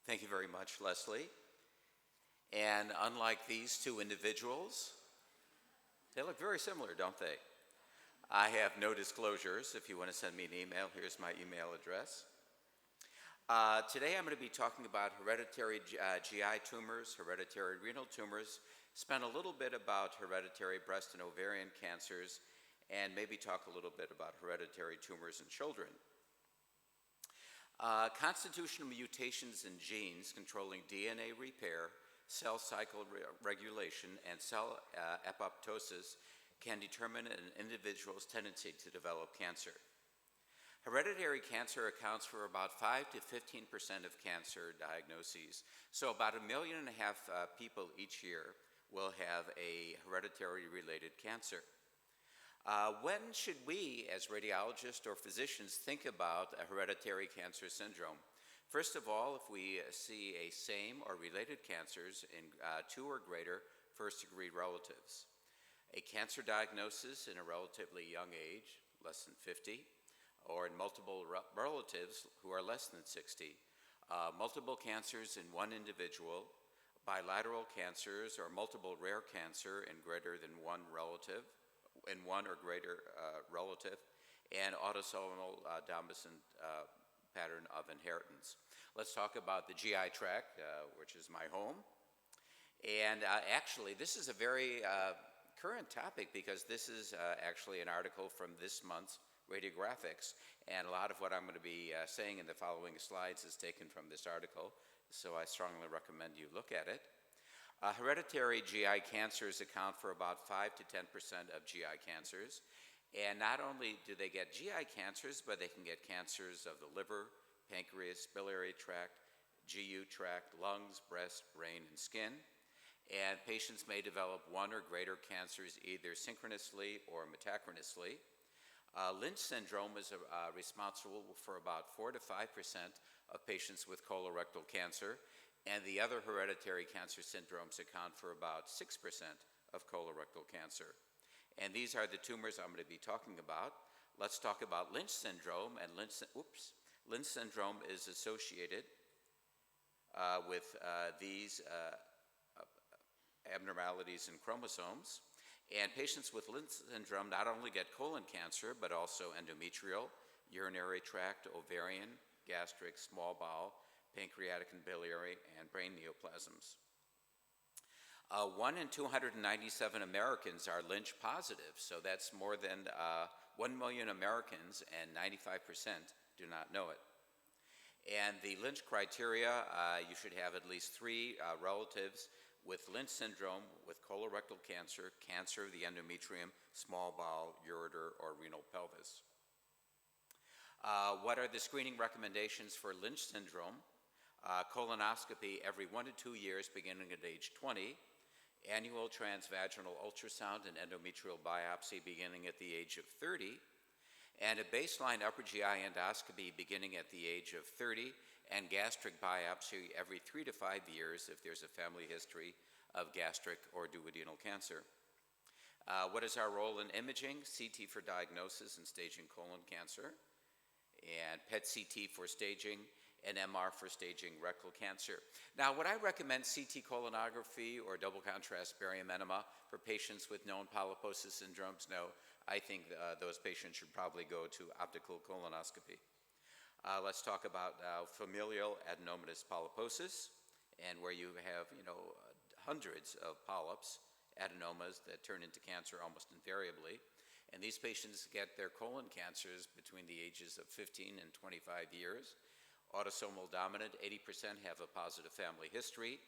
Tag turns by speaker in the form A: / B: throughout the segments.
A: Thank you very much, Leslie. And unlike these two individuals, they look very similar, don't they? I have no disclosures. If you want to send me an email, here's my email address. Today I'm going to be talking about hereditary GI tumors, hereditary renal tumors, spend a little bit about hereditary breast and ovarian cancers, and maybe talk a little bit about hereditary tumors in children. Constitutional mutations in genes controlling DNA repair, cell cycle regulation, and cell apoptosis can determine an individual's tendency to develop cancer. Hereditary cancer accounts for about 5 to 15% of cancer diagnoses, so about 1.5 million people each year will have a hereditary related cancer. When should we, as radiologists or physicians, think about a hereditary cancer syndrome? First of all, if we see a same or related cancers in 2 or greater first-degree relatives. A cancer diagnosis in a relatively young age, less than 50, or in multiple relatives who are less than 60. Multiple cancers in one individual, bilateral cancers or multiple rare cancer in greater than one relative, in one or greater relative, and autosomal dominant pattern of inheritance. Let's talk about the GI tract, which is my home. And actually, this is a very current topic because this is actually an article from this month's Radiographics, and a lot of what I'm going to be saying in the following slides is taken from this article, so I strongly recommend you look at it. Hereditary GI cancers account for about 5 to 10% of GI cancers, and not only do they get GI cancers, but they can get cancers of the liver, pancreas, biliary tract, GU tract, lungs, breast, brain, and skin. And patients may develop one or greater cancers either synchronously or metachronously. Lynch syndrome is responsible for about 4 to 5% of patients with colorectal cancer, and the other hereditary cancer syndromes account for about 6% of colorectal cancer. And these are the tumors I'm going to be talking about. Let's talk about Lynch syndrome, and Lynch syndrome is associated with these abnormalities in chromosomes. And patients with Lynch syndrome not only get colon cancer, but also endometrial, urinary tract, ovarian, gastric, small bowel, pancreatic and biliary, and brain neoplasms. 1 in 297 Americans are Lynch positive, so that's more than 1 million Americans, and 95% do not know it. And the Lynch criteria, you should have at least 3 relatives with Lynch syndrome, with colorectal cancer, cancer of the endometrium, small bowel, ureter, or renal pelvis. What are the screening recommendations for Lynch syndrome? Colonoscopy every 1 to 2 years beginning at age 20, annual transvaginal ultrasound and endometrial biopsy beginning at the age of 30, and a baseline upper GI endoscopy beginning at the age of 30, and gastric biopsy every 3 to 5 years if there's a family history of gastric or duodenal cancer. What is our role in imaging? CT for diagnosis and staging colon cancer, and PET-CT for staging, and MR for staging rectal cancer. Now, would I recommend CT colonography or double contrast barium enema for patients with known polyposis syndromes? No, I think those patients should probably go to optical colonoscopy. Let's talk about familial adenomatous polyposis, and where you have, hundreds of polyps, adenomas that turn into cancer almost invariably. And these patients get their colon cancers between the ages of 15 and 25 years. Autosomal dominant, 80% have a positive family history,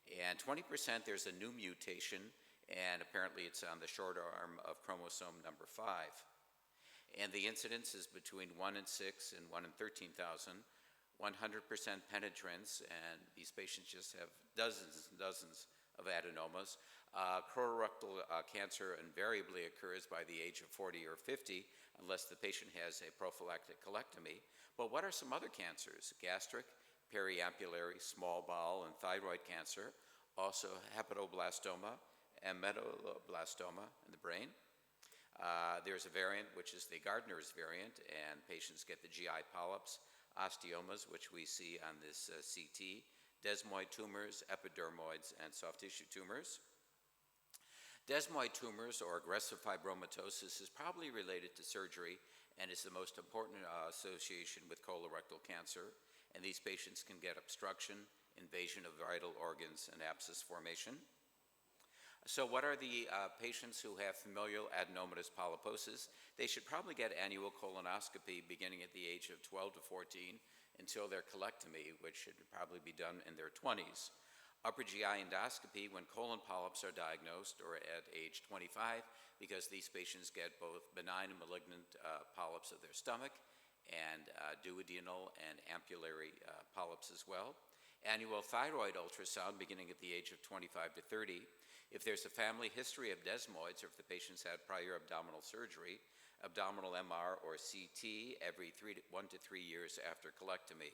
A: and 20% there's a new mutation, and apparently it's on the short arm of chromosome number 5. And the incidence is between 1 in 6 and 1 in 13,000, 100% penetrance, and these patients just have dozens and dozens of adenomas. Colorectal cancer invariably occurs by the age of 40 or 50 unless the patient has a prophylactic colectomy. But what are some other cancers? Gastric, periampullary, small bowel, and thyroid cancer, also hepatoblastoma and medulloblastom in the brain. There's a variant, which is the Gardner's variant, and patients get the GI polyps, osteomas, which we see on this CT, desmoid tumors, epidermoids, and soft tissue tumors. Desmoid tumors, or aggressive fibromatosis, is probably related to surgery and is the most important association with colorectal cancer. And these patients can get obstruction, invasion of vital organs, and abscess formation. So what are the patients who have familial adenomatous polyposis? They should probably get annual colonoscopy beginning at the age of 12 to 14 until their colectomy, which should probably be done in their 20s. Upper GI endoscopy when colon polyps are diagnosed, or at age 25, because these patients get both benign and malignant polyps of their stomach and duodenal and ampullary polyps as well. Annual thyroid ultrasound beginning at the age of 25 to 30. If there's a family history of desmoids, or if the patient's had prior abdominal surgery, abdominal MR or CT every 1 to 3 years after colectomy.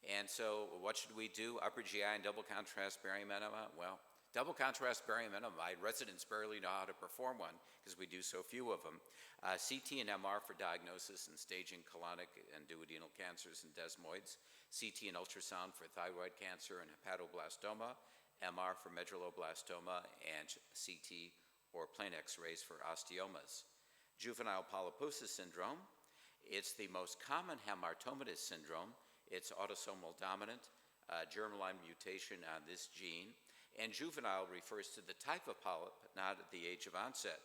A: And so what should we do? Upper GI and double contrast barium enema? Well, double contrast barium enema, my residents barely know how to perform one because we do so few of them. CT and MR for diagnosis and staging colonic and duodenal cancers and desmoids. CT and ultrasound for thyroid cancer and hepatoblastoma. MR for medulloblastoma, and CT or plain X-rays for osteomas. Juvenile polyposis syndrome, it's the most common hemorrhagic syndrome. It's autosomal dominant, germline mutation on this gene, and juvenile refers to the type of polyp, not at the age of onset.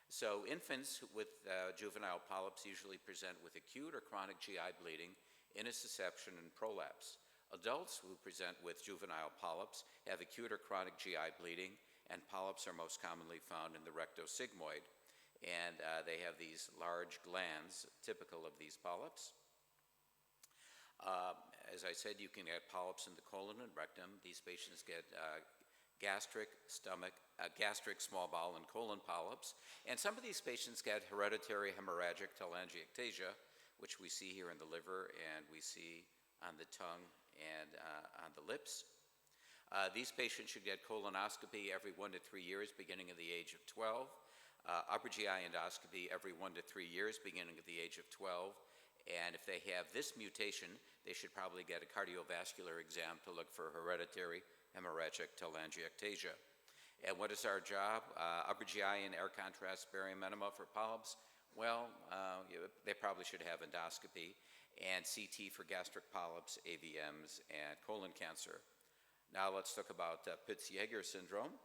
A: So infants with juvenile polyps usually present with acute or chronic GI bleeding, intussusception, and prolapse. Adults who present with juvenile polyps have acute or chronic GI bleeding, and polyps are most commonly found in the rectosigmoid. And they have these large glands, typical of these polyps. As I said, you can get polyps in the colon and rectum. These patients get gastric, stomach, gastric, small bowel, and colon polyps. And some of these patients get hereditary hemorrhagic telangiectasia, which we see here in the liver and we see on the tongue and on the lips. These patients should get colonoscopy every 1 to 3 years, beginning at the age of 12. Upper GI endoscopy every 1 to 3 years, beginning at the age of 12. And if they have this mutation, they should probably get a cardiovascular exam to look for hereditary hemorrhagic telangiectasia. And what is our job? Upper GI and air contrast barium enema for polyps? Well, they probably should have endoscopy, and CT for gastric polyps, AVMs, and colon cancer. Now let's talk about Peutz-Jeghers syndrome.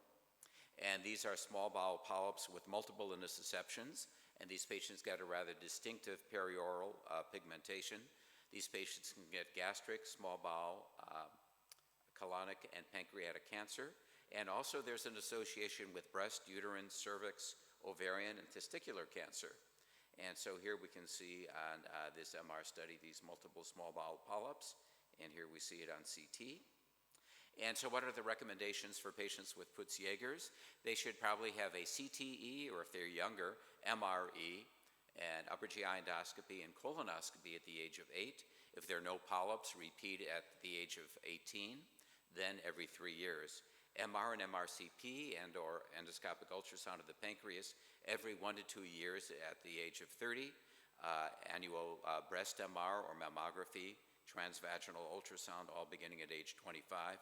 A: And these are small bowel polyps with multiple intussusceptions, and these patients get a rather distinctive perioral pigmentation. These patients can get gastric, small bowel, colonic, and pancreatic cancer. And also there's an association with breast, uterine, cervix, ovarian, and testicular cancer. And so here we can see on this MR study these multiple small bowel polyps, and here we see it on CT. And so what are the recommendations for patients with Peutz-Jeghers? They should probably have a CTE, or if they're younger, MRE, and upper GI endoscopy and colonoscopy at the age of 8. If there are no polyps, repeat at the age of 18, then every 3 years. MR and MRCP and or endoscopic ultrasound of the pancreas every 1 to 2 years at the age of 30. Annual breast MR or mammography, transvaginal ultrasound, all beginning at age 25.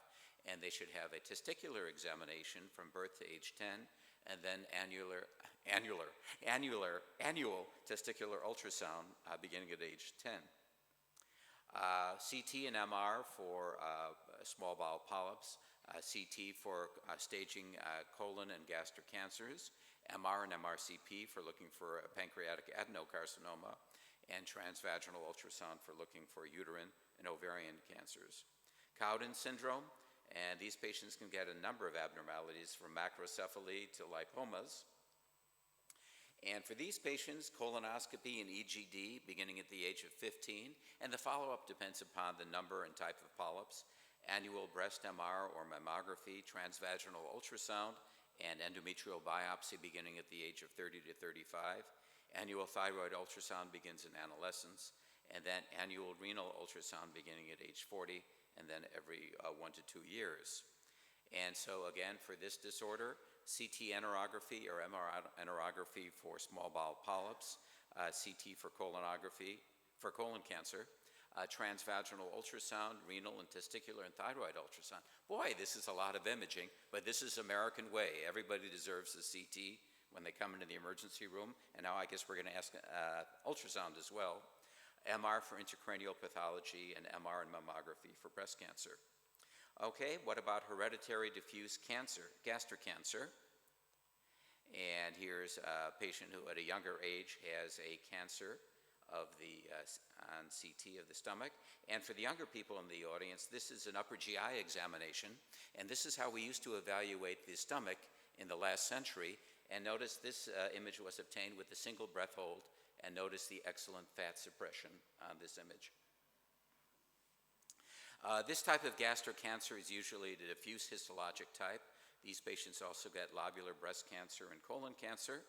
A: And they should have a testicular examination from birth to age 10, and then annual testicular ultrasound beginning at age 10. CT and MR for small bowel polyps, CT for staging colon and gastric cancers, MR and MRCP for looking for pancreatic adenocarcinoma, and transvaginal ultrasound for looking for uterine and ovarian cancers. Cowden syndrome, and these patients can get a number of abnormalities from macrocephaly to lipomas. And for these patients, colonoscopy and EGD beginning at the age of 15, and the follow-up depends upon the number and type of polyps. Annual breast MR or mammography, transvaginal ultrasound, and endometrial biopsy beginning at the age of 30 to 35. Annual thyroid ultrasound begins in adolescence, and then annual renal ultrasound beginning at age 40, and then every 1 to 2 years. And so again, for this disorder, CT enterography or MR enterography for small bowel polyps, CT for colonography, for colon cancer, transvaginal ultrasound, renal and testicular and thyroid ultrasound. Boy, this is a lot of imaging, but this is American way. Everybody deserves a CT when they come into the emergency room, and now I guess we're going to ask ultrasound as well. MR for intracranial pathology, and MR and mammography for breast cancer. Okay, what about hereditary diffuse cancer, gastric cancer? And here's a patient who at a younger age has a cancer of the on CT of the stomach. And for the younger people in the audience, this is an upper GI examination, and this is how we used to evaluate the stomach in the last century. And notice this image was obtained with a single breath hold, and notice the excellent fat suppression on this image. This type of gastric cancer is usually the diffuse histologic type. These patients also get lobular breast cancer and colon cancer.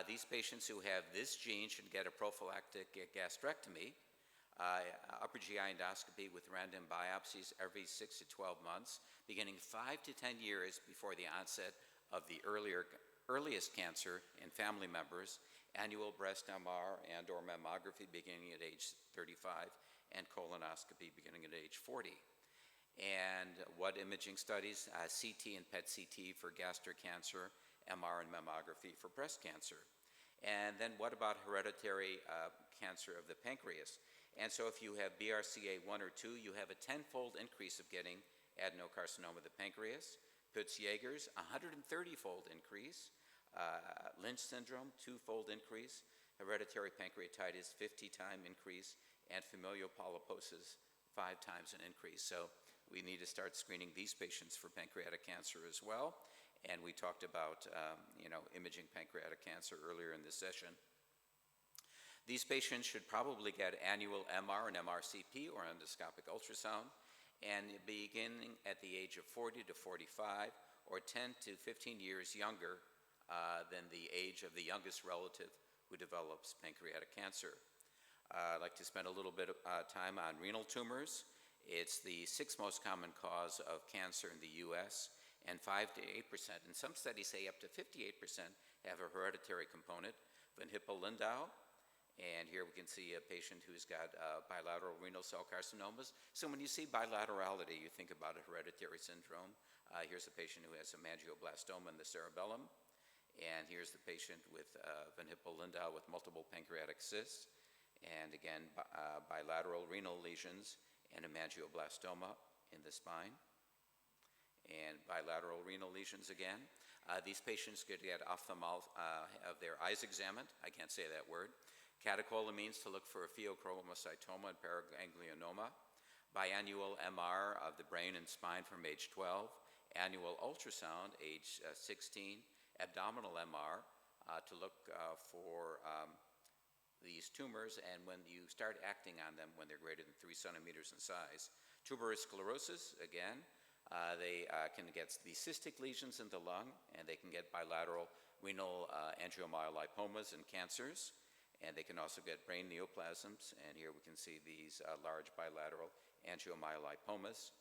A: These patients who have this gene should get a prophylactic gastrectomy, upper GI endoscopy with random biopsies every 6 to 12 months, beginning 5 to 10 years before the onset of the earliest cancer in family members, annual breast MR and or mammography beginning at age 35, and colonoscopy beginning at age 40. And what imaging studies? CT and PET-CT for gastric cancer, MR and mammography for breast cancer. And then what about hereditary cancer of the pancreas? And so if you have BRCA1 or 2, you have a 10-fold increase of getting adenocarcinoma of the pancreas. Peutz-Jeghers, 130-fold increase. Lynch syndrome, 2-fold increase. Hereditary pancreatitis, 50-time increase. And familial polyposis, 5 times an increase. So we need to start screening these patients for pancreatic cancer as well. And we talked about imaging pancreatic cancer earlier in this session. These patients should probably get annual MR and MRCP or endoscopic ultrasound, and beginning at the age of 40 to 45 or 10 to 15 years younger than the age of the youngest relative who develops pancreatic cancer. I'd like to spend a little bit of time on renal tumors. It's the 6th most common cause of cancer in the U.S., and 5 to 8%, and some studies say up to 58% have a hereditary component. Von Hippel-Lindau, and here we can see a patient who's got bilateral renal cell carcinomas. So when you see bilaterality, you think about a hereditary syndrome. Here's a patient who has a angioblastoma in the cerebellum, and here's the patient with Von Hippel-Lindau with multiple pancreatic cysts, and again, bilateral renal lesions and a angioblastoma in the spine, and bilateral renal lesions again. These patients could get have their eyes examined. I can't say that word. Catecholamines to look for a pheochromocytoma and paraganglionoma. Biannual MR of the brain and spine from age 12. Annual ultrasound, age 16. Abdominal MR to look for these tumors, and when you start acting on them when they're greater than 3 centimeters in size. Tuberous sclerosis, again, they can get the cystic lesions in the lung, and they can get bilateral renal angiomyolipomas and cancers, and they can also get brain neoplasms, and here we can see these large bilateral angiomyolipomas.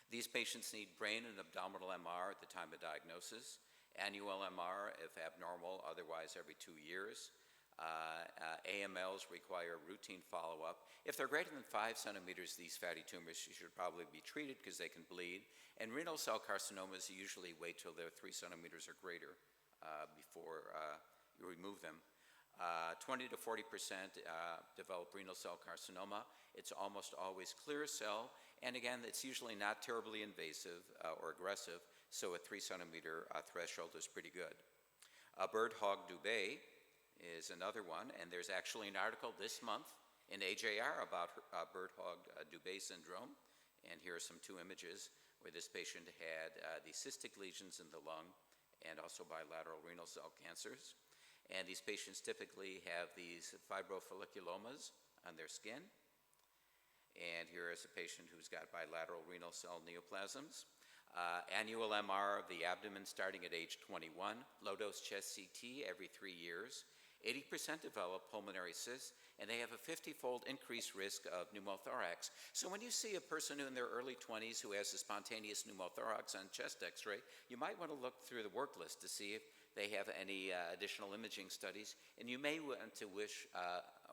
A: These patients need brain and abdominal MR at the time of diagnosis, annual MR if abnormal, otherwise every 2 years. AMLs require routine follow-up. If they're greater than 5 centimeters, these fatty tumors should probably be treated because they can bleed. And renal cell carcinomas usually wait till they're 3 centimeters or greater before you remove them. 20 to 40% develop renal cell carcinoma. It's almost always clear cell, and again, it's usually not terribly invasive or aggressive, so a 3 centimeter threshold is pretty good. Bird-Hogged Dubey is another one, and there's actually an article this month in AJR about bird-hogged Dubey syndrome, and here are some 2 images where this patient had the cystic lesions in the lung and also bilateral renal cell cancers. And these patients typically have these fibrofolliculomas on their skin. And here is a patient who's got bilateral renal cell neoplasms. Annual MR of the abdomen starting at age 21, low-dose chest CT every 3 years. 80% develop pulmonary cysts, and they have a 50-fold increased risk of pneumothorax. So when you see a person in their early 20s who has a spontaneous pneumothorax on chest x-ray, you might want to look through the work list to see if they have any additional imaging studies, and you may want to wish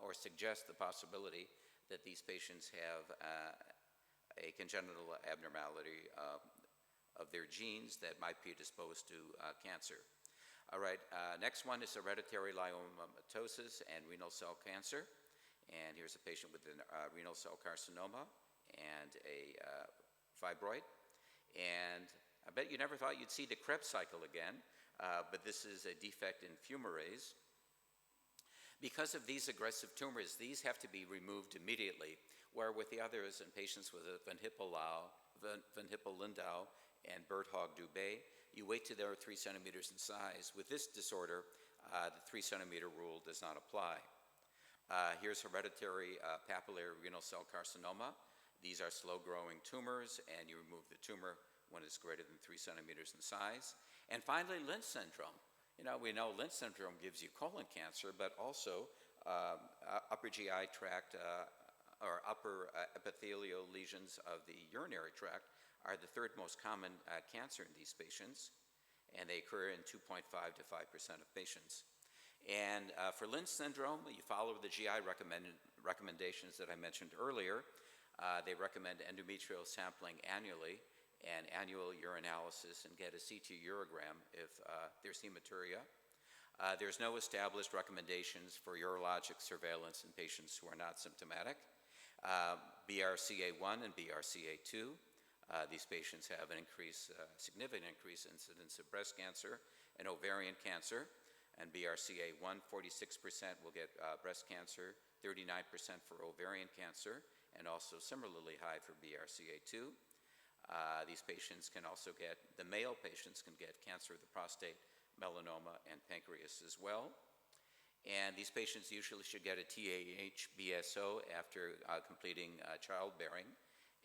A: or suggest the possibility that these patients have a congenital abnormality of their genes that might predispose to cancer. All right, next one is hereditary leiomyomatosis and renal cell cancer. And here's a patient with a renal cell carcinoma and a fibroid. And I bet you never thought you'd see the Krebs cycle again, but this is a defect in fumarase. Because of these aggressive tumors, these have to be removed immediately, where with the others in patients with a Van Hippel-Lindau and Hogged Dubey, you wait till they're 3 centimeters in size. With this disorder, the 3 centimeter rule does not apply. Here's hereditary papillary renal cell carcinoma. These are slow-growing tumors, and you remove the tumor when it's greater than 3 centimeters in size. And finally, Lynch syndrome. You know, we know Lynch syndrome gives you colon cancer, but also upper GI tract or upper epithelial lesions of the urinary tract are the third most common cancer in these patients, and they occur in 2.5 to 5% of patients. And for Lynch syndrome, you follow the GI recommendations that I mentioned earlier. They recommend endometrial sampling annually and annual urinalysis and get a CT urogram if there's hematuria. There's no established recommendations for urologic surveillance in patients who are not symptomatic. BRCA1 and BRCA2. These patients have an significant increase in incidence of breast cancer and ovarian cancer. And BRCA1, 46% will get breast cancer, 39% for ovarian cancer, and also similarly high for BRCA2. These patients can also get, the male patients can get cancer of the prostate, melanoma, and pancreas as well. And these patients usually should get a TAH-BSO after completing childbearing.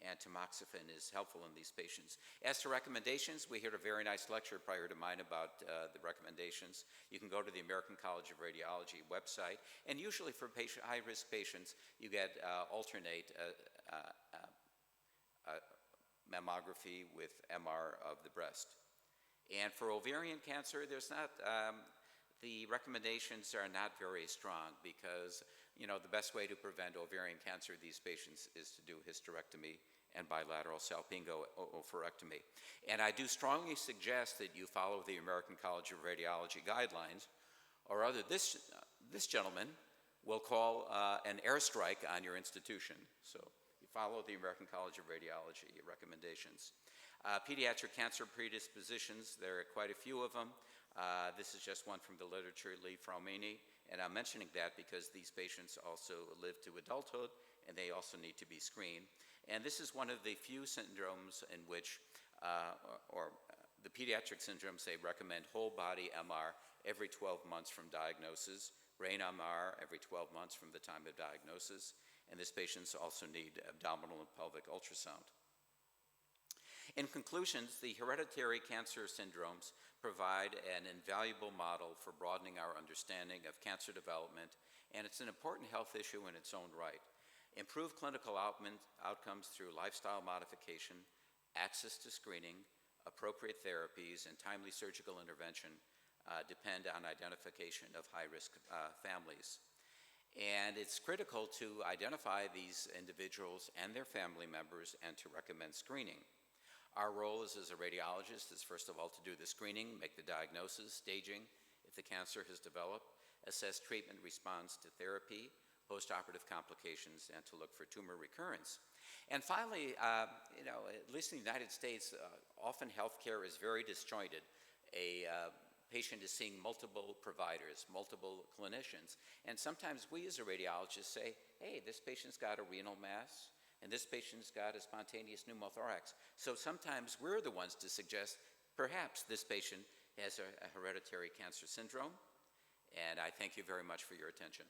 A: And tamoxifen is helpful in these patients. As to recommendations, we heard a very nice lecture prior to mine about the recommendations. You can go to the American College of Radiology website, and usually for high-risk patients, you get alternate mammography with MR of the breast. And for ovarian cancer, there's not, the recommendations are not very strong because, you know, the best way to prevent ovarian cancer in these patients is to do hysterectomy and bilateral salpingo-oophorectomy. And I do strongly suggest that you follow the American College of Radiology guidelines, or other this gentleman will call an airstrike on your institution. So you follow the American College of Radiology recommendations. Pediatric cancer predispositions, there are quite a few of them. This is just one from the literature, Lee Fraumeni, and I'm mentioning that because these patients also live to adulthood and they also need to be screened. And this is one of the few syndromes in which, the pediatric syndromes, they recommend whole body MR every 12 months from diagnosis, brain MR every 12 months from the time of diagnosis, and these patients also need abdominal and pelvic ultrasound. In conclusions, the hereditary cancer syndromes provide an invaluable model for broadening our understanding of cancer development, and it's an important health issue in its own right. Improved clinical outcomes through lifestyle modification, access to screening, appropriate therapies, and timely surgical intervention depend on identification of high-risk families. And it's critical to identify these individuals and their family members and to recommend screening. Our role as a radiologist is, first of all, to do the screening, make the diagnosis, staging, if the cancer has developed, assess treatment response to therapy, postoperative complications, and to look for tumor recurrence. And finally, at least in the United States, often healthcare is very disjointed. A patient is seeing multiple providers, multiple clinicians, and sometimes we as a radiologist say, hey, this patient's got a renal mass, and this patient's got a spontaneous pneumothorax. So sometimes we're the ones to suggest perhaps this patient has a hereditary cancer syndrome, and I thank you very much for your attention.